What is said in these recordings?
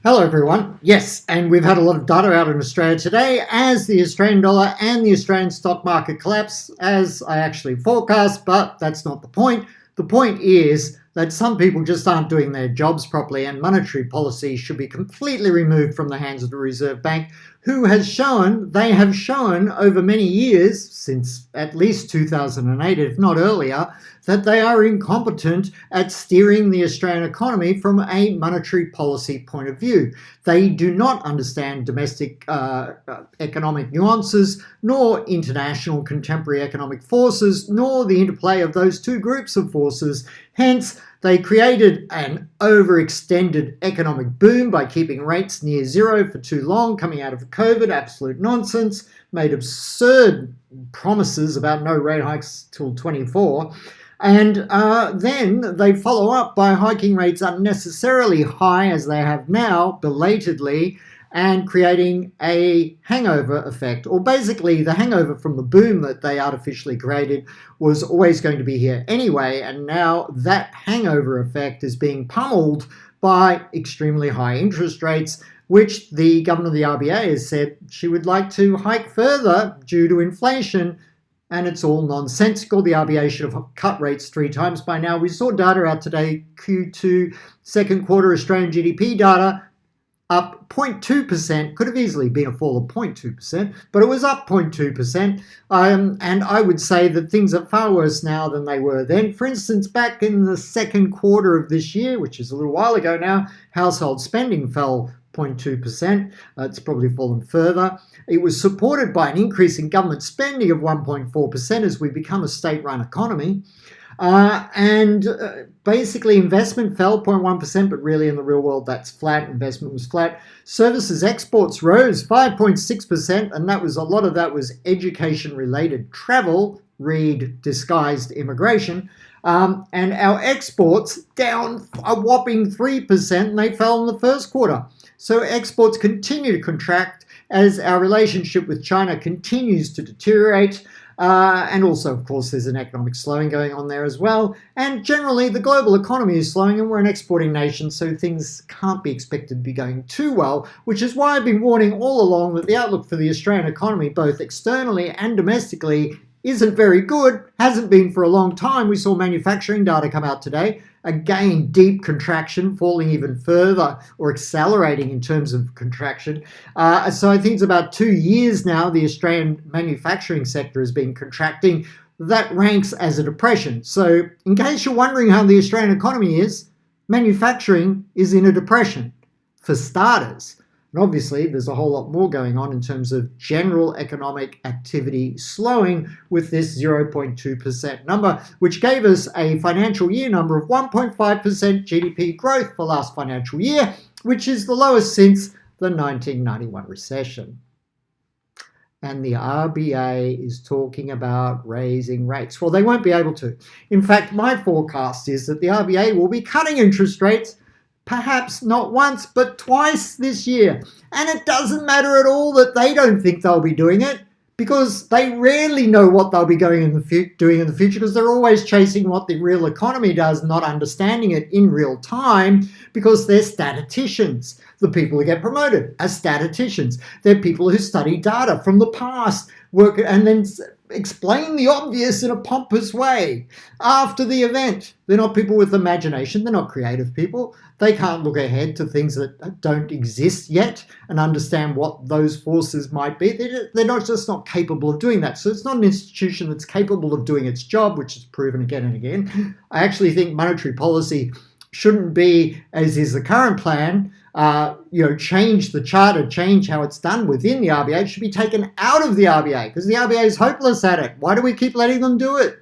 Hello everyone. Yes, and we've had a lot of data out in Australia today as the Australian dollar and the Australian stock market collapse, as I actually forecast, but that's not the point. The point is that some people just aren't doing their jobs properly, and monetary policy should be completely removed from the hands of the Reserve Bank, who they have shown over many years, since at least 2008, if not earlier, that they are incompetent at steering the Australian economy from a monetary policy point of view. They do not understand domestic economic nuances, nor international contemporary economic forces, nor the interplay of those two groups of forces. Hence, they created an overextended economic boom by keeping rates near zero for too long, coming out of COVID, absolute nonsense, made absurd promises about no rate hikes till 24. And then they follow up by hiking rates unnecessarily high as they have now, belatedly, and creating a hangover effect. Or basically, the hangover from the boom that they artificially created was always going to be here anyway, and now that hangover effect is being pummeled by extremely high interest rates, which the governor of the RBA has said she would like to hike further due to inflation. And it's all nonsensical. The RBA should have cut rates 3 times by now. We saw data out today, Q2, second quarter Australian GDP data, up 0.2%. Could have easily been a fall of 0.2%, but it was up 0.2%. And I would say that things are far worse now than they were then. For instance, back in the second quarter of this year, which is a little while ago now, household spending fell 0.2%. It's probably fallen further. It was supported by an increase in government spending of 1.4% as we become a state-run economy. Basically investment fell 0.1%, but really in the real world that's flat. Investment was flat. Services exports rose 5.6%, and a lot of that was education-related travel, read disguised immigration. And our exports down a whopping 3%, and they fell in the first quarter. So exports continue to contract as our relationship with China continues to deteriorate. And also, of course, there's an economic slowing going on there as well. And generally, the global economy is slowing, and we're an exporting nation, so things can't be expected to be going too well, which is why I've been warning all along that the outlook for the Australian economy, both externally and domestically, isn't very good, hasn't been for a long time. We saw manufacturing data come out today. Again, deep contraction, falling even further or accelerating in terms of contraction. So I think it's about 2 years now the Australian manufacturing sector has been contracting. That ranks as a depression. So in case you're wondering how the Australian economy is, manufacturing is in a depression, for starters. And obviously, there's a whole lot more going on in terms of general economic activity slowing with this 0.2% number, which gave us a financial year number of 1.5% GDP growth for last financial year, which is the lowest since the 1991 recession. And the RBA is talking about raising rates. Well, they won't be able to. In fact, my forecast is that the RBA will be cutting interest rates perhaps not once, but twice this year. And it doesn't matter at all that they don't think they'll be doing it, because they rarely know what they'll be doing in the future, because they're always chasing what the real economy does, not understanding it in real time, because they're statisticians. The people who get promoted are statisticians. They're people who study data from the past, work and then explain the obvious in a pompous way after the event. They're not people with imagination. They're not creative people. They can't look ahead to things that don't exist yet and understand what those forces might be. They're not just not capable of doing that. So it's not an institution that's capable of doing its job, which is proven again and again. I actually think monetary policy shouldn't be, as is the current plan, change the charter, change how it's done within the RBA. It should be taken out of the RBA, because the RBA is hopeless at it. Why do we keep letting them do it?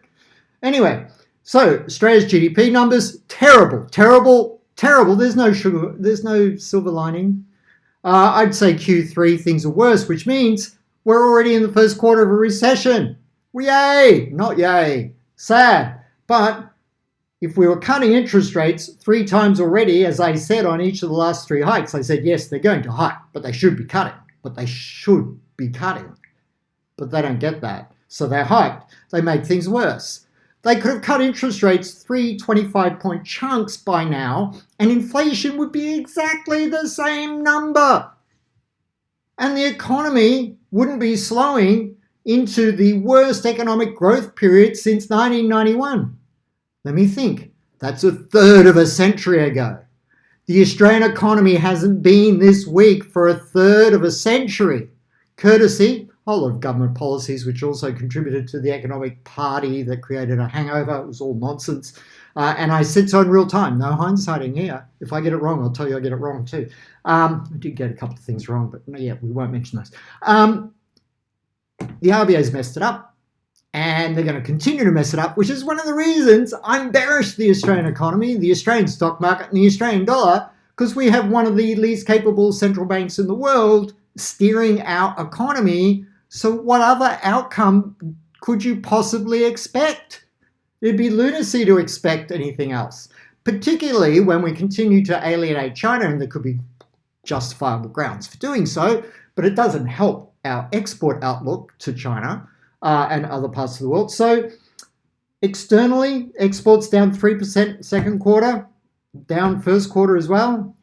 Anyway, so Australia's GDP numbers, terrible, terrible, terrible. There's no silver lining. I'd say Q3 things are worse, which means we're already in the first quarter of a recession. Yay, not yay. Sad. But if we were cutting interest rates 3 times already, as I said on each of the last 3 hikes, I said, yes, they're going to hike, but they should be cutting. But they don't get that. So they hiked. They made things worse. They could have cut interest rates 325-point chunks by now, and inflation would be exactly the same number. And the economy wouldn't be slowing into the worst economic growth period since 1991. Let me think. That's a third of a century ago. The Australian economy hasn't been this weak for a third of a century, courtesy a whole lot of government policies which also contributed to the economic party that created a hangover. It was all nonsense. And I said so in real time. No hindsighting here. If I get it wrong, I'll tell you I get it wrong too. I did get a couple of things wrong, but yeah, we won't mention those. The RBA's messed it up, and they're going to continue to mess it up, which is one of the reasons I'm bearish the Australian economy, the Australian stock market, and the Australian dollar, because we have one of the least capable central banks in the world steering our economy. So what other outcome could you possibly expect? It'd be lunacy to expect anything else, particularly when we continue to alienate China, and there could be justifiable grounds for doing so, but it doesn't help our export outlook to China and other parts of the world. So externally, exports down 3% second quarter, down first quarter as well.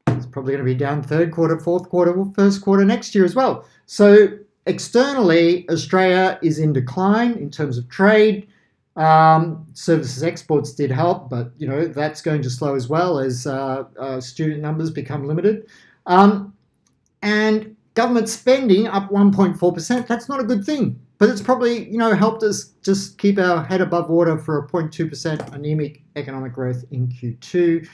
It's probably going to be down third quarter, fourth quarter, first quarter next year as well. So externally, Australia is in decline in terms of trade. Services exports did help, but that's going to slow as well as student numbers become limited. And government spending up 1.4%. That's not a good thing, but it's probably helped us just keep our head above water for a 0.2% anemic economic growth in Q2.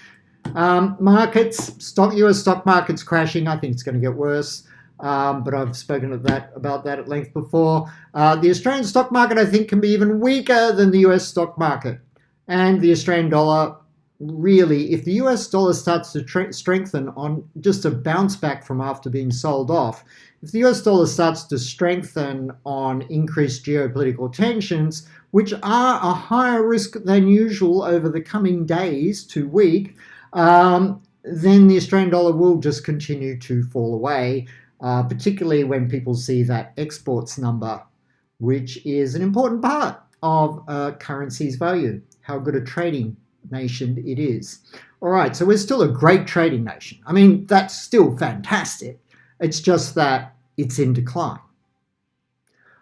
Markets, US stock markets crashing. I think it's going to get worse. But I've spoken about that at length before. The Australian stock market, I think, can be even weaker than the US stock market. And the Australian dollar, really, if the US dollar starts to strengthen on just a bounce back from after being sold off, if the US dollar starts to strengthen on increased geopolitical tensions, which are a higher risk than usual over the coming days to week, then the Australian dollar will just continue to fall away. Particularly when people see that exports number, which is an important part of a currency's value, how good a trading nation it is. All right, so we're still a great trading nation. I mean, that's still fantastic. It's just that it's in decline.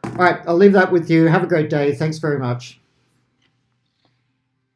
All right, I'll leave that with you. Have a great day. Thanks very much.